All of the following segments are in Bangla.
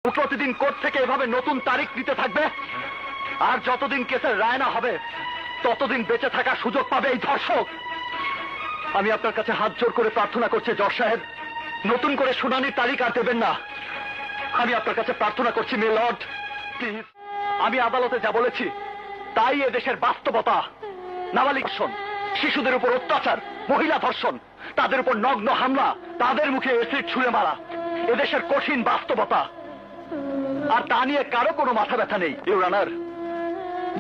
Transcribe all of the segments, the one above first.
প্রতিদিন কোর্ট থেকে এভাবে নতুন তারিখ দিতে থাকবে, আর যতদিন কেসের রায় না হবে ততদিন বেঁচে থাকার সুযোগ পাবে এই ধর্ষক। আমি আপনার কাছে হাত জোর করে প্রার্থনা করছি জজ সাহেব, নতুন করে শুনানির তারিখ আর দেবেন না। আমি আপনার কাছে প্রার্থনা করছি মে লর্ড, প্লিজ। আমি আদালতে যা বলেছি তাই এদেশের বাস্তবতা। নাবালিক ধর্ষণ, শিশুদের উপর অত্যাচার, মহিলা ধর্ষণ, তাদের উপর নগ্ন হামলা, তাদের মুখে এসিড ছুঁড়ে মারা এদেশের কঠিন বাস্তবতা। আর তা নিয়ে কারো কোনো মাথা ব্যথা নেই। ইউর অনার,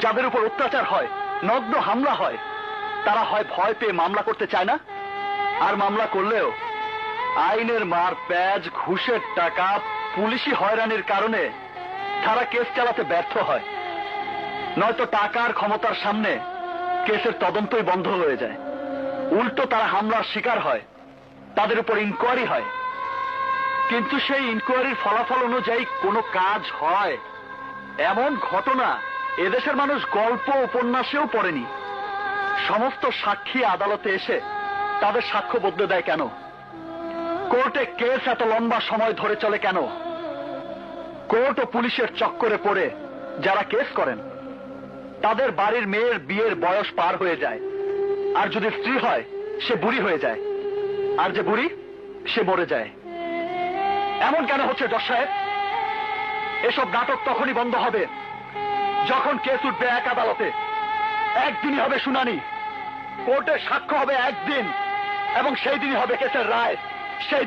যাদের উপর অত্যাচার হয়, নগ্ন হামলা হয়, তারা হয় ভয় পেয়ে মামলা করতে চায় না, আর মামলা করলেও আইনের মার প্যাচ, ঘুষের টাকা, পুলিশি হয়রানির কারণে তারা কেস চালাতে ব্যর্থ হয়। নয়তো টাকার ক্ষমতার সামনে কেসের তদন্তই বন্ধ হয়ে যায়। উল্টো তারা হামলার শিকার হয়, তাদের উপর ইনকোয়ারি হয়, কিন্তু সেই ইনকোয়ারির ফলাফল অনুযায়ী কোনো কাজ হয় এমন ঘটনা এদেশের মানুষ গল্প উপন্যাসেও পড়েনি। সমস্ত সাক্ষী আদালতে এসে তাদের সাক্ষ্য বদলে দেয় কেন? কোর্টে কেস এত লম্বা সময় ধরে চলে কেন? কোর্ট ও পুলিশের চক্করে পড়ে যারা কেস করেন তাদের বাড়ির মেয়ের বিয়ের বয়স পার হয়ে যায়, আর যদি স্ত্রী হয় সে বুড়ি হয়ে যায়, আর যে বুড়ি সে মরে যায়। এমন কেন হচ্ছে জজ সাহেব? এসব নাটক তখনই বন্ধ হবে যখন কেস উঠবে এক আদালতে, একদিনই হবে শুনানি, কোর্টের সাক্ষ্য হবে একদিন, এবং সেই দিনই হবে কেসের রায়। সেই